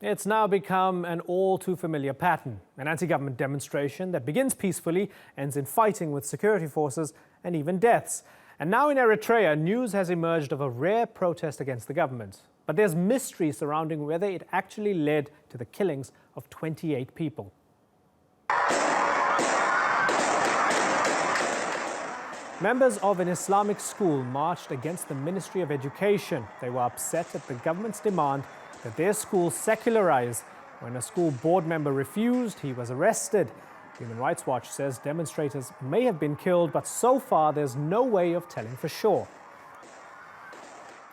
It's now become an all too familiar pattern. An anti-government demonstration that begins peacefully, ends in fighting with security forces and even deaths. And now in Eritrea, news has emerged of a rare protest against the government. But there's mystery surrounding whether it actually led to the killings of 28 people. Members of an Islamic school marched against the Ministry of Education. They were upset at the government's demand that their school secularize. When a school board member refused, he was arrested. Human Rights Watch says demonstrators may have been killed, but so far there's no way of telling for sure.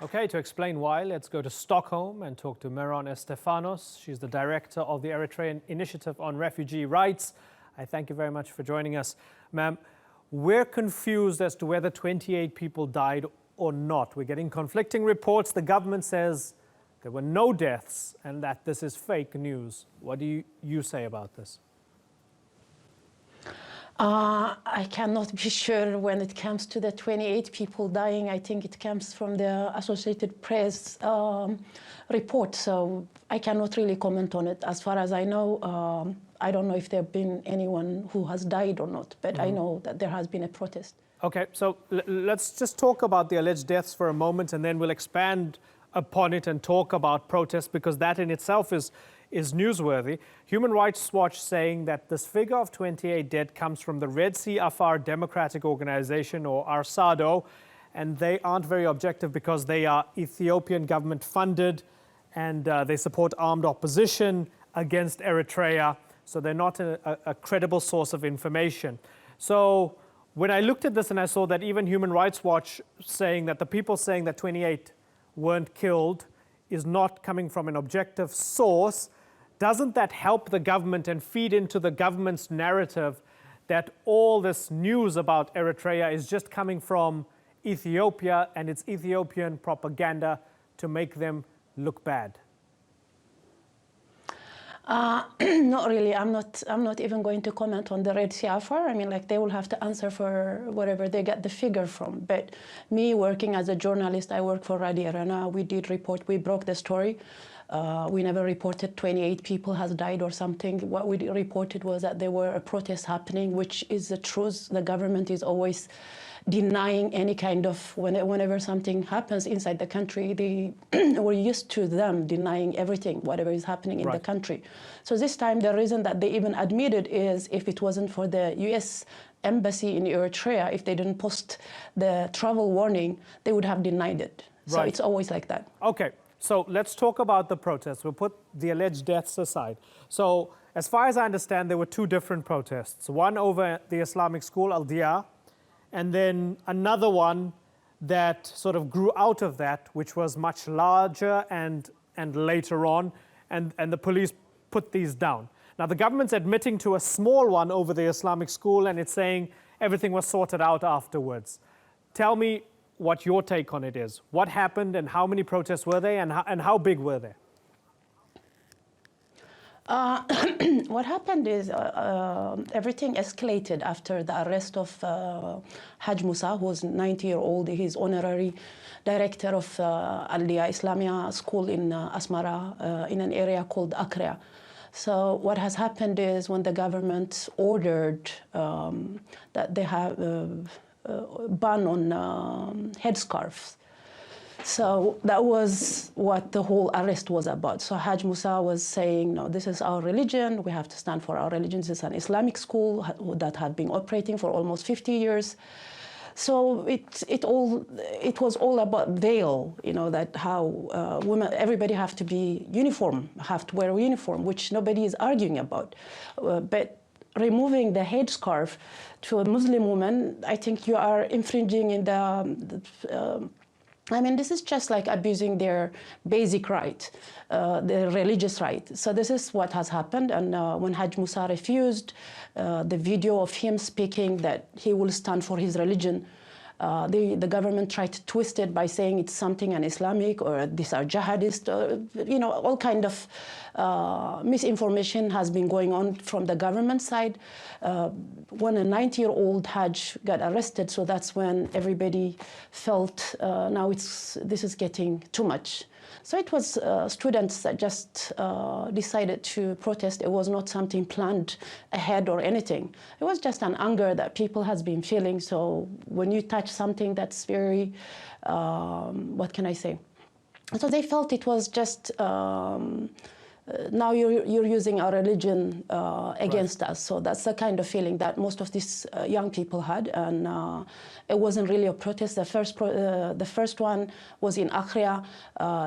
Okay, to explain why, let's go to Stockholm and talk to Meron Estefanos. She's the director of the Eritrean Initiative on Refugee Rights. I thank you very much for joining us. Ma'am, we're confused as to whether 28 people died or not. We're getting conflicting reports. The government says there were no deaths and that this is fake news. What do you say about this? I cannot be sure when it comes to the 28 people dying. I think it comes from the Associated Press report, so I cannot really comment on it. As far as I know, I don't know if there have been anyone who has died or not, but I know that there has been a protest. Okay, so let's just talk about the alleged deaths for a moment, and then we'll expand upon it and talk about protests, because that in itself is newsworthy. Human Rights Watch saying that this figure of 28 dead comes from the Red Sea Afar Democratic Organization, or ARSADO, and they aren't very objective because they are Ethiopian government funded and they support armed opposition against Eritrea, so they're not a credible source of information. So when I looked at this and I saw that even Human Rights Watch saying that the people saying that 28 weren't killed is not coming from an objective source, doesn't that help the government and feed into the government's narrative that all this news about Eritrea is just coming from Ethiopia and it's Ethiopian propaganda to make them look bad? Not really. I'm not even going to comment on the Red Sea Afar. I mean, like, they will have to answer for whatever they get the figure from. But me working as a journalist, I work for Radio Arena. We did report, we broke the story. We never reported 28 people has died or something. What we reported was that there were a protest happening, which is the truth. The government is always denying any kind of, whenever something happens inside the country, we're used to them denying everything, whatever is happening in the country. So this time, the reason that they even admitted is if it wasn't for the US embassy in Eritrea, if they didn't post the travel warning, they would have denied it. So it's always like that. Okay, so let's talk about the protests. We'll put the alleged deaths aside. So as far as I understand, there were two different protests. One over the Islamic school, Al-Dia, and then another one that sort of grew out of that, which was much larger and later on, and the police put these down. Now, the government's admitting to a small one over the Islamic school, and it's saying everything was sorted out afterwards. Tell me what your take on it is. What happened and how many protests were there, and how big were they? What happened is everything escalated after the arrest of Haj Musa, who was 90-year-old. He's honorary director of Al-Dia Islamia School in Asmara, in an area called Akrea. So what has happened is when the government ordered that they have a ban on headscarves. So that was what the whole arrest was about. So Haj Musa was saying, no, this is our religion. We have to stand for our religion. This is an Islamic school that had been operating for almost 50 years. So it was all about veil, you know, that how women, everybody have to be uniform, have to wear a uniform, which nobody is arguing about. But removing the headscarf to a Muslim woman, I think you are infringing in I mean, this is just like abusing their basic right, their religious right. So this is what has happened. And when Haj Musa refused, the video of him speaking that he will stand for his religion, the government tried to twist it by saying it's something un-Islamic or these are jihadists, you know, all kind of misinformation has been going on from the government side. When a 90-year-old Hajj got arrested, so that's when everybody felt now this is getting too much. So it was students that just decided to protest. It was not something planned ahead or anything. It was just an anger that people has been feeling. So when you touch something that's very, what can I say? So they felt it was just, now you're using our religion against us. So that's the kind of feeling that most of these young people had. And it wasn't really a protest. The first one was in Accra,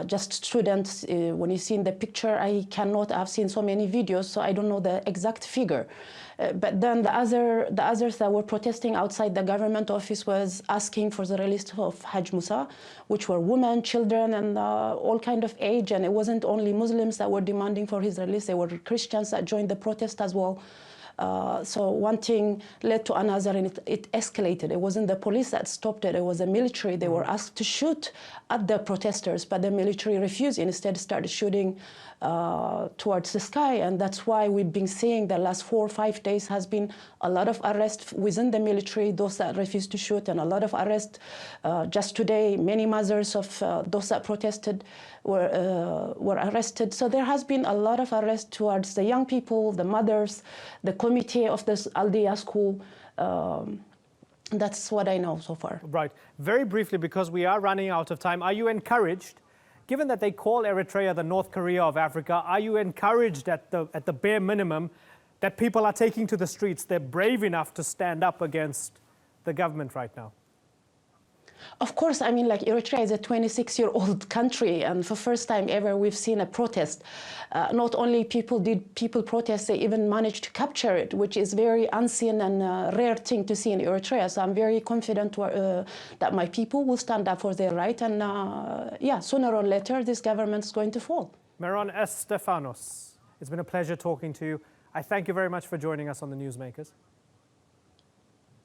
just students. When you see in the picture, I've seen so many videos, so I don't know the exact figure. But then the others that were protesting outside the government office was asking for the release of Haj Musa, which were women, children, and all kind of age. And it wasn't only Muslims that were demanding for his release. There were Christians that joined the protest as well. So one thing led to another, and it escalated. It wasn't the police that stopped it. It was the military. They were asked to shoot at the protesters, but the military refused. Instead, started shooting towards the sky. And that's why we've been seeing the last 4 or 5 days has been a lot of arrests within the military, those that refused to shoot, and a lot of arrests. Just today, many mothers of those that protested were arrested. So there has been a lot of arrests towards the young people, the mothers, the committee of this Aldia school. That's what I know so far. Right. Very briefly, because we are running out of time, are you encouraged, given that they call Eritrea the North Korea of Africa, are you encouraged at the bare minimum that people are taking to the streets? They're brave enough to stand up against the government right now? Of course, I mean, like Eritrea is a 26-year-old country, and for first time ever, we've seen a protest. Not only people protest, they even managed to capture it, which is very unseen and rare thing to see in Eritrea. So I'm very confident that my people will stand up for their right, and yeah, sooner or later, this government is going to fall. Meron S. Stefanos, it's been a pleasure talking to you. I thank you very much for joining us on the Newsmakers.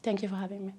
Thank you for having me.